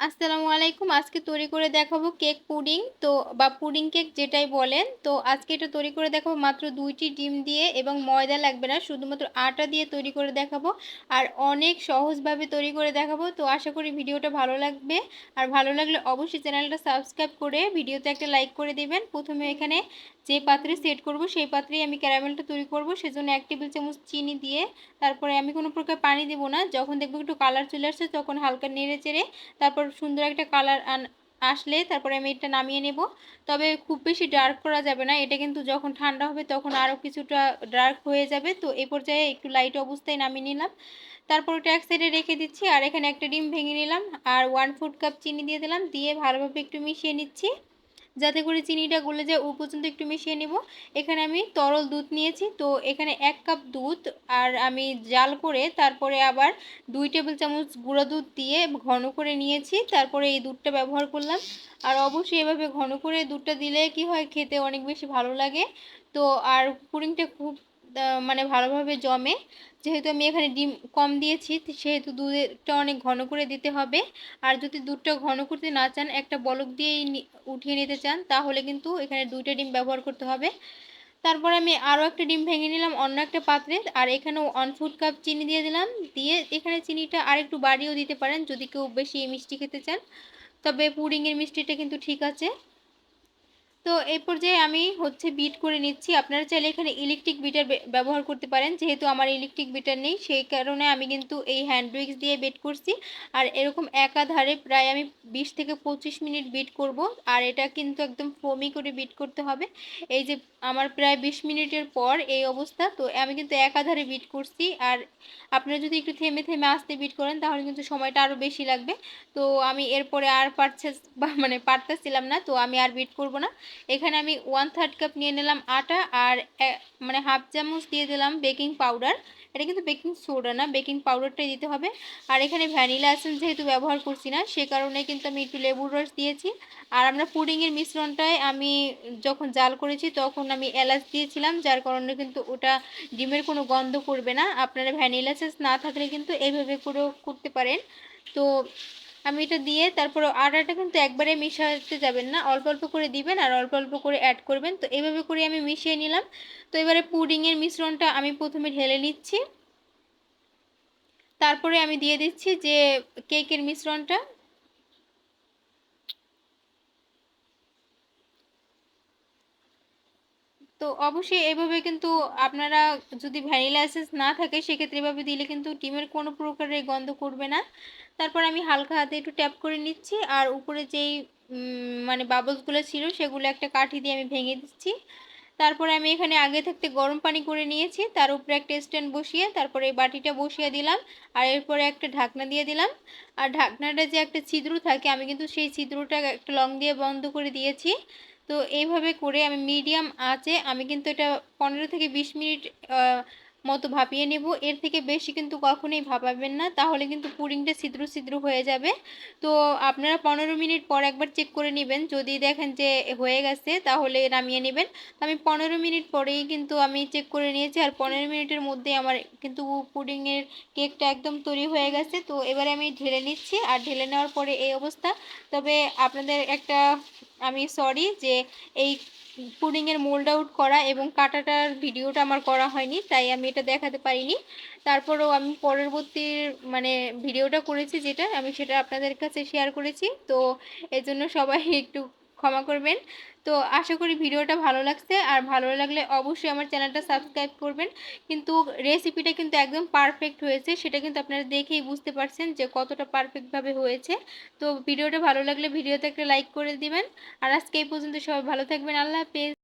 আসসালামু আলাইকুম। আজকে তৈরি করে দেখাবো কেক পুডিং বা পুডিং কেক যেটাই বলেন। তো আজকে এটা তৈরি করে দেখাবো মাত্র ২ টি ডিম দিয়ে এবং ময়দা লাগবে না। শুধুমাত্র আটা দিয়ে তৈরি করে দেখাবো। আর অনেক সহজভাবে তৈরি করে দেখাবো। তো আশা করি ভিডিওটা ভালো লাগবে। আর ভালো লাগলে অবশ্যই চ্যানেলটা সাবস্ক্রাইব করে ভিডিওতে একটা লাইক করে দিবেন। প্রথমে এখানে যে পাত্রে সেট করব সেই পাত্রেই আমি ক্যারামেলটা তৈরি করব। সেজন্য ১ টেবিল চামচ চিনি দিয়ে তারপরে আমি কোনো প্রকার পানি দেব না। যখন দেখব একটু কালার চলে আসছে তখন হালকা নেড়ে-চেড়ে তারপর সুন্দর একটা কালার আসলে তারপরে আমি এটা নামিয়ে নেব। তবে খুব বেশি ডার্ক করা যাবে না। এটা কিন্তু যখন ঠান্ডা হবে তখন আরও কিছুটা ডার্ক হয়ে যাবে। তো এই পর্যায়ে একটু লাইট অবস্থায় নামিয়ে নিলাম। তারপর ওটা এক সাইডে রেখে দিচ্ছি। আর এখানে একটা ডিম ভেঙে নিলাম। আর 1/4 কাপ চিনি দিয়ে দিলাম। দিয়ে ভালোভাবে একটু মিশিয়ে নিচ্ছি। যাতে করে চিনিটা গলে যায় ও পর্যন্ত একটু মিশিয়ে নেব। এখানে আমি তরল দুধ নিয়েছি। তো এখানে ১ কাপ দুধ আর আমি জাল করে তারপরে আবার ২ টেবিল চামচ গুঁড়া দুধ দিয়ে ঘন করে নিয়েছি। তারপরে এই দুধটা ব্যবহার করলাম। আর অবশ্যই এভাবে ঘন করে দুধটা দিলে কি হয় খেতে অনেক বেশি ভালো লাগে। তো আর পুডিংটা খুব মানে ভালোভাবে জমে। যেহেতু আমি এখানে ডিম কম দিয়েছি সেহেতু দুধটা অনেক ঘন করে দিতে হবে। আর যদি দুধটা ঘন করতে না চান একটা বলক দিয়েই উঠিয়ে নিতে চান তাহলে কিন্তু এখানে ২ টা ডিম ব্যবহার করতে হবে। তারপরে আমি আরও একটা ডিম ভেঙে নিলাম অন্য একটা পাত্রে। আর এখানেও 1/4 কাপ চিনি দিয়ে দিলাম। দিয়ে এখানে চিনিটা আরেকটু বাড়িয়েও দিতে পারেন যদি কেউ বেশি মিষ্টি খেতে চান। তবে পুডিংয়ের মিষ্টিটা কিন্তু ঠিক আছে। তো এই পর্যায়ে আমি বিট করে নিচ্ছি। আপনারা চাইলে এখানে ইলেকট্রিক বিটার ব্যবহার করতে পারেন। যেহেতু আমার ইলেকট্রিক বিটার নেই সেই কারণে আমি কিন্তু এই হ্যান্ড উইক্স দিয়ে বিট করছি। আর এরকম একাধারে প্রায় আমি ২০ থেকে ২৫ মিনিট বিট করব। আর এটা কিন্তু একদম ফোমি করে বিট করতে হবে। এই যে আমার প্রায় ২০ মিনিটের পর এই অবস্থা। তো আমি কিন্তু একাধারে বিট করছি। আর আপনারা যদি একটু থেমে থেমে আস্তে বিট করেন তাহলে কিন্তু সময়টা আরও বেশি লাগবে। তো আমি এরপরে আর পারতেছিলাম না। তো আমি আর বিট করব না। এখানে আমি 1/3 কাপ নিয়ে নিলাম আটা আর মানে হাফ চামচ দিয়ে দিলাম বেকিং পাউডার। এটা কিন্তু বেকিং সোডা না, বেকিং পাউডারটাই দিতে হবে। আর এখানে ভ্যানিলা এসেন্স যেহেতু ব্যবহার করছি না সে কারণে কিন্তু আমি একটু লেবুর রস দিয়েছি। আর আমরা পুডিংয়ের মিশ্রণটায় আমি যখন জাল করেছি তখন আমি এলাচ দিয়েছিলাম, যার কারণে কিন্তু ওটা ডিমের কোনো গন্ধ করবে না। আপনারা ভ্যানিলা এসেন্স না থাকলে কিন্তু এইভাবে করেও করতে পারেন। তো আমি এটা দিয়ে তারপরে আটাটা কিন্তু একবারে মেশাতে যাবেন না, অল্প অল্প করে দিবেন আর অল্প অল্প করে অ্যাড করবেন। তো এভাবে করে আমি মিশিয়ে নিলাম। তো এবারে পুডিংয়ের মিশ্রণটা আমি প্রথমে ঢেলে নিচ্ছি। তারপরে আমি দিয়ে দিচ্ছি যে কেকের মিশ্রণটা। তো অবশ্যই এভাবে কিন্তু আপনারা যদি ভ্যানিলা এসেন্স না থাকে সেক্ষেত্রে এভাবে দিলে কিন্তু ডিমের কোনো প্রকারের গন্ধ করবে না। তারপর আমি হালকা হাতে একটু ট্যাপ করে নিচ্ছি আর উপরে যেই মানে বাবলসগুলো ছিল সেগুলো একটা কাঠি দিয়ে আমি ভেঙে দিচ্ছি। তারপরে আমি এখানে আগে থাকতে গরম পানি করে নিয়েছি, তার উপরে একটা স্ট্যান্ড বসিয়ে তারপরে এই বাটিটা বসিয়ে দিলাম। আর এরপরে একটা ঢাকনা দিয়ে দিলাম। আর ঢাকনাটা যে একটা ছিদ্র থাকে আমি কিন্তু সেই ছিদ্রটা একটা লং দিয়ে বন্ধ করে দিয়েছি। তো এইভাবে করে আমি মিডিয়াম আঁচে আমি কিন্তু এটা ১৫ থেকে ২০ মিনিট মতো ভাপিয়ে নেব। এর থেকে বেশি কিন্তু কখনোই ভাপাবেন না, তাহলে কিন্তু পুডিংটা ছিদ্র ছিদ্র হয়ে যাবে। তো আপনারা ১৫ মিনিট পর একবার চেক করে নেবেন, যদি দেখেন যে হয়ে গেছে তাহলে নামিয়ে নেবেন। আমি ১৫ মিনিট পরেই কিন্তু আমি চেক করে নিয়েছি আর ১৫ মিনিটের মধ্যেই আমার কিন্তু পুডিংয়ের কেকটা একদম তৈরি হয়ে গেছে। তো এবারে আমি ঢেলে নিচ্ছি আর ঢেলে নেওয়ার পরে এই অবস্থা। তবে আপনাদের একটা আমি সরি যে এই পুডিংয়ের মোল্ড আউট করা এবং কাটাটার ভিডিওটা আমার করা হয়নি, তাই আমি এটা দেখাতে পারিনি। তারপরেও আমি পরবর্তীর মানে ভিডিওটা করেছি যেটা আমি সেটা আপনাদের কাছে শেয়ার করেছি। তো এজন্য সবাই একটু ক্ষমা করবেন। তো আশা করি ভিডিওটা ভালো লাগছে আর ভালো লাগলে অবশ্যই আমার চ্যানেলটা সাবস্ক্রাইব করবেন। কিন্তু রেসিপিটা কিন্তু একদম পারফেক্ট হয়েছে, সেটা কিন্তু আপনারা দেখেই বুঝতে পারছেন যে কতটা পারফেক্টভাবে হয়েছে। তো ভিডিওটা ভালো লাগলে ভিডিওতে একটা লাইক করে দিবেন। আর আজকে এই পর্যন্ত, সবাই ভালো থাকবেন। আল্লাহ হাফেজ।